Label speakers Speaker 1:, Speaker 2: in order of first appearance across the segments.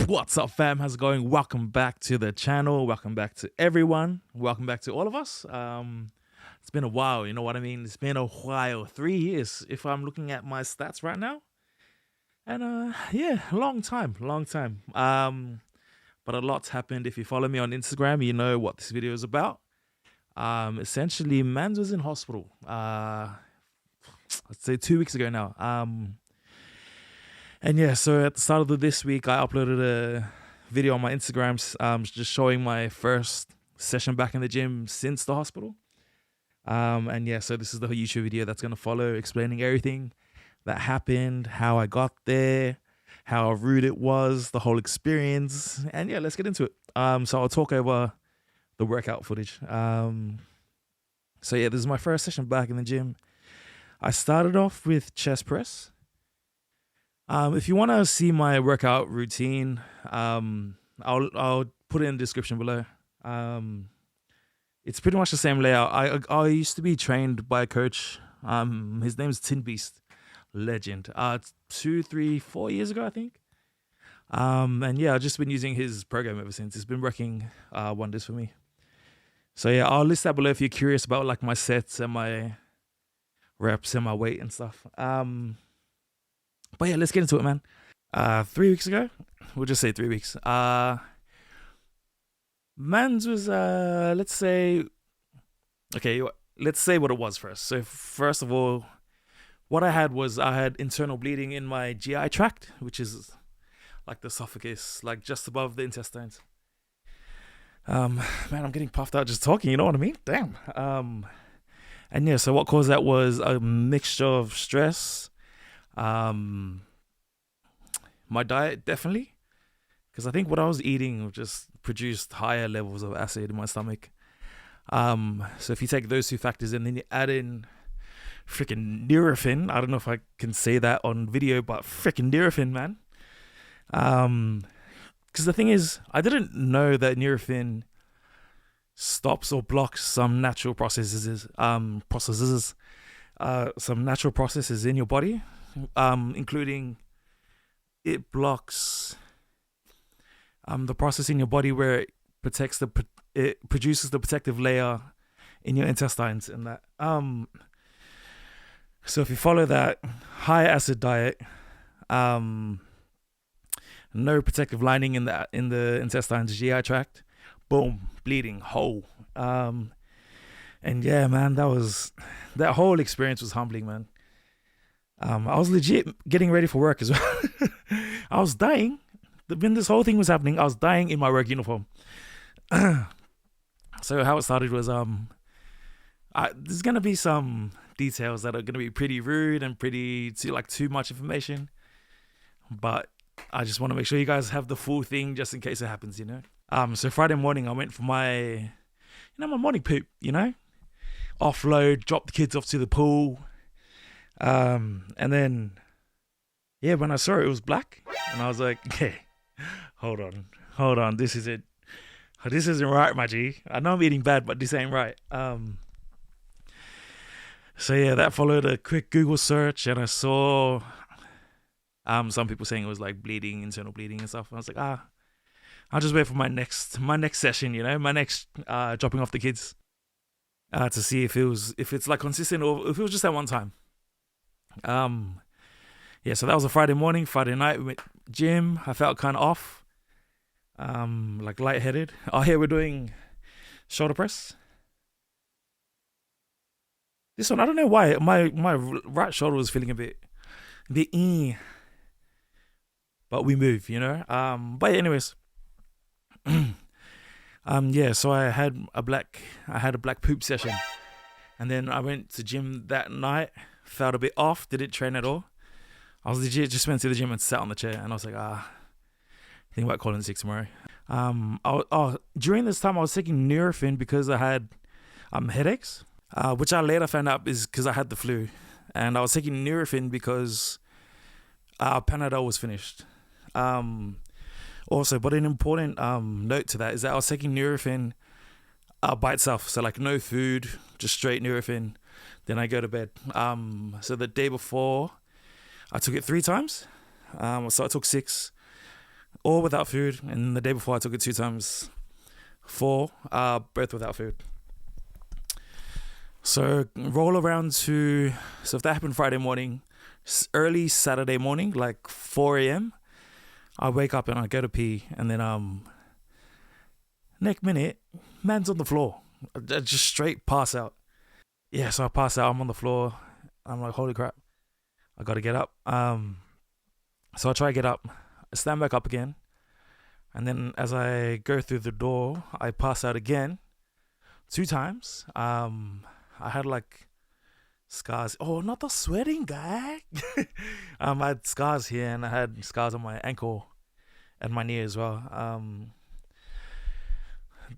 Speaker 1: What's up, fam? How's it going? Welcome back to the channel. Welcome back to everyone. Welcome back to all of us. It's been a while, you know what I mean? It's been a while. 3 years, if I'm looking at my stats right now. And yeah, long time. But a lot's happened. If you follow me on Instagram, you know what this video is about. Essentially, Mans was in hospital. I'd say 2 weeks ago now. And yeah, so at the start of this week, I uploaded a video on my Instagram, just showing my first session back in the gym since the hospital. And yeah, so this is the YouTube video that's going to follow, explaining everything that happened, how I got there, how rude it was, the whole experience. And yeah, let's get into it. So I'll talk over the workout footage. So yeah, this is my first session back in the gym. I started off with chest press. If you want to see my workout routine, I'll put it in the description below. It's pretty much the same layout. I used to be trained by a coach. His name's Tin Beast, legend. 2, 3, 4 years ago, I think. And yeah, I've just been using his program ever since. It's been working wonders for me. So yeah, I'll list that below if you're curious about like my sets and my reps and my weight and stuff. But yeah, let's get into it, man. 3 weeks ago, we'll just say 3 weeks. Mans was, let's say what it was first. So first of all, what I had internal bleeding in my GI tract, which is like the esophagus, like just above the intestines. Man, I'm getting puffed out just talking, you know what I mean? Damn. And yeah, so what caused that was a mixture of stress, my diet, definitely, because I think what I was eating just produced higher levels of acid in my stomach. So if you take those two factors and then you add in freaking Nurofen, I don't know if I can say that on video, but freaking Nurofen, man. Because the thing is, I didn't know that Nurofen stops or blocks some natural processes, some natural processes in your body, including it blocks the process in your body where it produces the protective layer in your intestines and that. So if you follow that high acid diet, no protective lining in the intestines, GI tract, boom, bleeding, whole. And yeah, man, that whole experience was humbling, man. I was legit getting ready for work as well. I was dying. When this whole thing was happening, I was dying in my work uniform. So how it started was, there's going to be some details that are going to be pretty rude and too much information. But I just want to make sure you guys have the full thing just in case it happens, you know. So Friday morning, I went for my morning poop, you know. Offload, drop the kids off to the pool. And then, yeah, when I saw it, it was black. And I was like, okay, hold on. This isn't right, my G. I know I'm eating bad, but this ain't right. So yeah, that followed a quick Google search, and I saw some people saying it was like bleeding, internal bleeding and stuff. I was like, I'll just wait for my next session, you know, my next dropping off the kids, to see if it's like consistent or if it was just at one time. Yeah, so that was a Friday morning. Friday night we went gym. I felt kind of off, like lightheaded. Oh, here we're doing shoulder press. This one, I don't know why my right shoulder was feeling a bit but we move, you know. But anyways, yeah, so I had a black poop session, and then I went to gym that night. Felt a bit off, didn't train at all. I was legit just went to the gym and sat on the chair, and I was like, think about calling sick tomorrow. During this time I was taking Nurofen because I had headaches, which I later found out is because I had the flu, and I was taking Nurofen because Panadol was finished. Also, but an important note to that is that I was taking Nurofen by itself, so like no food, just straight Nurofen. Then I go to bed. So the day before, I took it 3 times. So I took 6. all without food. And the day before I took it 2 times 4, both without food. So roll around to, so if that happened Friday morning, early Saturday morning, like 4 a.m., I wake up and I go to pee, and then next minute, man's on the floor. I just straight pass out. Yeah, so I pass out, I'm on the floor. I'm like, holy crap, I gotta get up. So I try to get up, I stand back up again, and then as I go through the door, I pass out again 2 times. I had like scars. Oh, not the sweating guy. I had scars here, and I had scars on my ankle and my knee as well.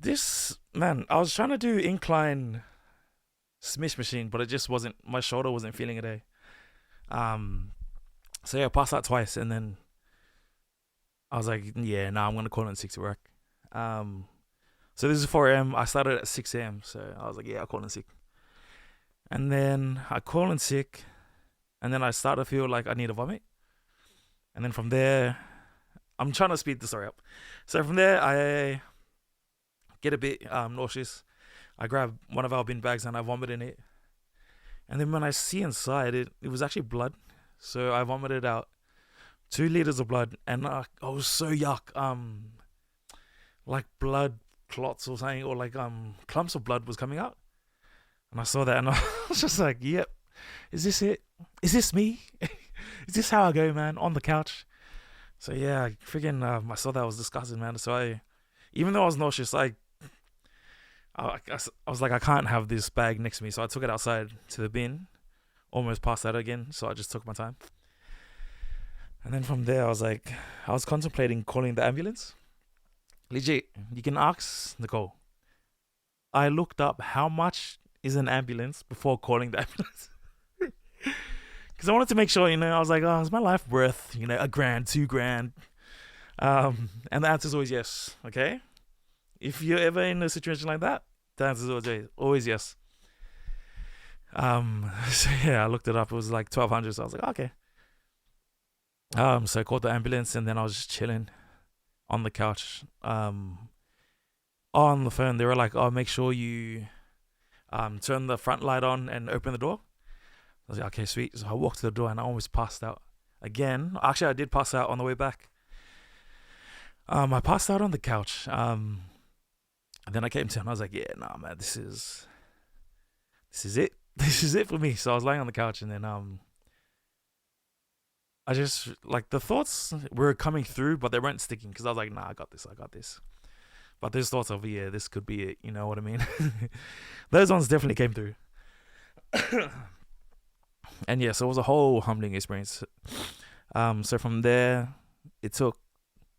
Speaker 1: This, man, I was trying to do incline Smith machine, but it just wasn't, my shoulder wasn't feeling it. So yeah, I passed out twice, and then I was like, yeah, nah, I'm gonna call in sick to work. So this is 4 a.m. I started at 6 a.m. So I was like, yeah, I'll call in sick. And then I call in sick, and then I start to feel like I need to vomit. And then from there, I'm trying to speed the story up. So from there, I get a bit nauseous. I grab one of our bin bags and I vomit in it. And then when I see inside, it was actually blood. So I vomited out 2 liters of blood, and I was so yuck. Like blood clots or something, or like clumps of blood was coming out. And I saw that, and I was just like, yep, is this it? Is this me? Is this how I go, man? On the couch. So yeah, freaking, I saw that, was disgusting, man. So even though I was nauseous, I was like, I can't have this bag next to me. So I took it outside to the bin, almost passed out again. So I just took my time. And then from there, I was contemplating calling the ambulance. Legit, you can ask Nicole. I looked up how much is an ambulance before calling the ambulance. Because I wanted to make sure, I was like, oh, is my life worth, $1,000, $2,000? And the answer is always yes, okay? If you're ever in a situation like that, the answer is always yes. So yeah, I looked it up. It was like 1,200. So I was like, okay. So I called the ambulance, and then I was just chilling on the couch. On the phone, they were like, oh, make sure you turn the front light on and open the door. I was like, okay, sweet. So I walked to the door, and I almost passed out again. Actually, I did pass out on the way back. I passed out on the couch. And then I came to, and I was like, yeah, nah, man, this is it. This is it for me. So I was lying on the couch, and then I just, like, the thoughts were coming through, but they weren't sticking, because I was like, nah, I got this. But those thoughts of, yeah, this could be it, you know what I mean? Those ones definitely came through. And yeah, so it was a whole humbling experience. So from there, the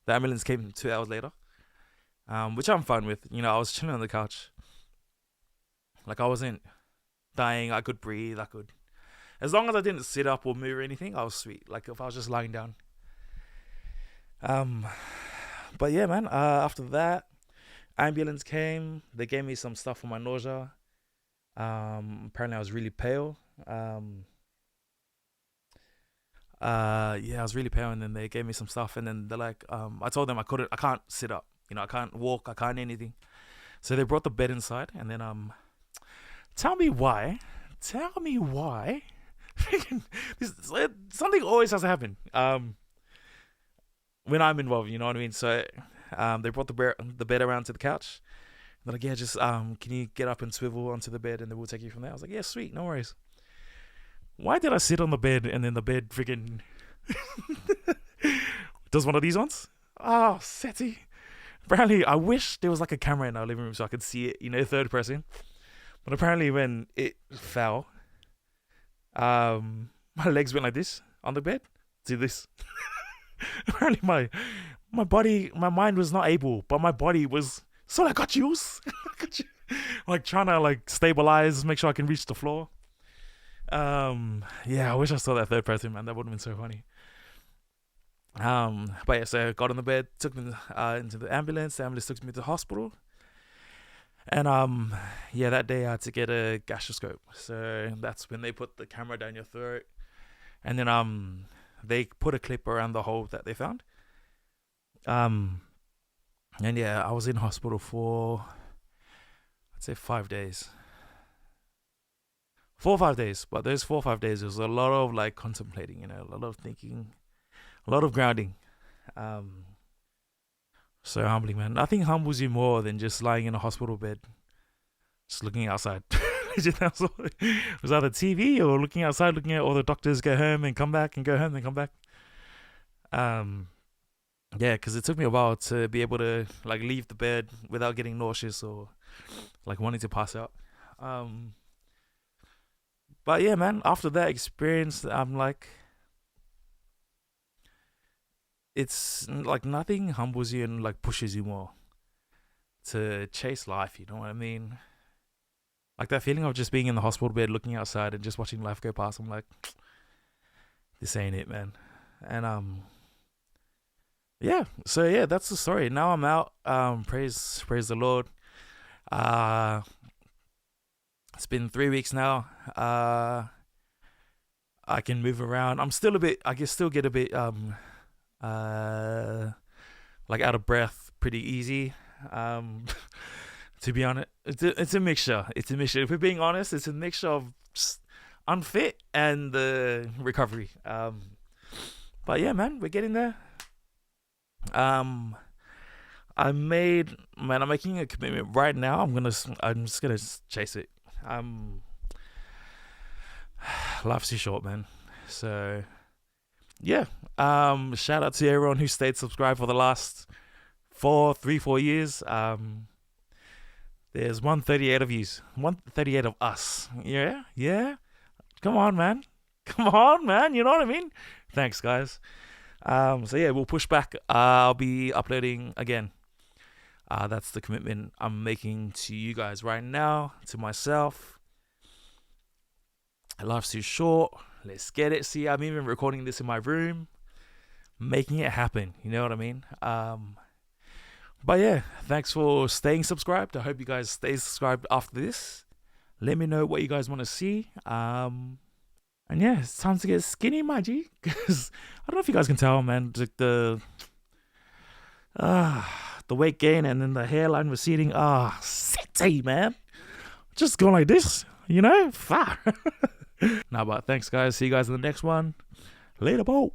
Speaker 1: ambulance came 2 hours later, which I'm fine with. I was chilling on the couch. Like, I wasn't dying. I could breathe. As long as I didn't sit up or move or anything, I was sweet. Like, if I was just lying down. But yeah, man, after that, ambulance came. They gave me some stuff for my nausea. Apparently I was really pale. Yeah, I was really pale, and then they gave me some stuff, and then they're like, I told them I can't sit up. I can't walk, I can't anything. So they brought the bed inside, and then tell me why something always has to happen when I'm involved, you know what I mean? So they brought the bed around to the couch. They're like, yeah, just can you get up and swivel onto the bed, and then we'll take you from there. I was like, yeah, sweet, no worries. Why did I sit on the bed, and then the bed freaking does one of these ones? Oh, SETI. Apparently, I wish there was like a camera in our living room so I could see it, third person. But apparently when it fell, my legs went like this on the bed. Do this. Apparently my body, my mind was not able, but my body was, so I got you. Like, trying to like stabilize, make sure I can reach the floor. Yeah, I wish I saw that third person, man. That would have been so funny. But yeah, so I got on the bed, took me into the ambulance. The ambulance took me to the hospital. And yeah, that day I had to get a gastroscope. So that's when they put the camera down your throat, and then they put a clip around the hole that they found. And yeah, I was in hospital for, I'd say 5 days. 4 or 5 days. But those 4 or 5 days, there was a lot of like contemplating, you know, a lot of thinking, a lot of grounding. So humbling, man. Nothing humbles you more than just lying in a hospital bed, just looking outside. It was either TV or looking outside, looking at all the doctors go home and come back and go home and come back. Yeah, because it took me a while to be able to like leave the bed without getting nauseous or like wanting to pass out. But yeah, man, after that experience, I'm like, it's like nothing humbles you and like pushes you more to chase life. You know what I mean? Like that feeling of just being in the hospital bed, looking outside and just watching life go past. I'm like, this ain't it, man. And yeah. So yeah, that's the story. Now I'm out. Praise the Lord. It's been 3 weeks now. I can move around. I'm still a bit. I can still get a bit like out of breath pretty easy. To be honest, it's a mixture. It's a mixture. If we're being honest, it's a mixture of just unfit and the recovery. But yeah, man, we're getting there. I'm making a commitment right now. I'm just gonna chase it. Life's too short, man. So yeah. Shout out to everyone who stayed subscribed for the last 4 years. There's 138 of yous, 138 of us. Yeah. Come on, man. You know what I mean? Thanks, guys. So yeah, we'll push back. I'll be uploading again. That's the commitment I'm making to you guys right now, to myself. Life's too short. Let's get it. See, I'm even recording this in my room, making it happen. You know what I mean? But yeah, thanks for staying subscribed. I hope you guys stay subscribed after this. Let me know what you guys want to see. And yeah, it's time to get skinny, my G. Because I don't know if you guys can tell, man. The weight gain and then the hairline receding. Sexy, man. Just going like this, you know? Far. Nah, but thanks, guys. See you guys in the next one. Later, Bo.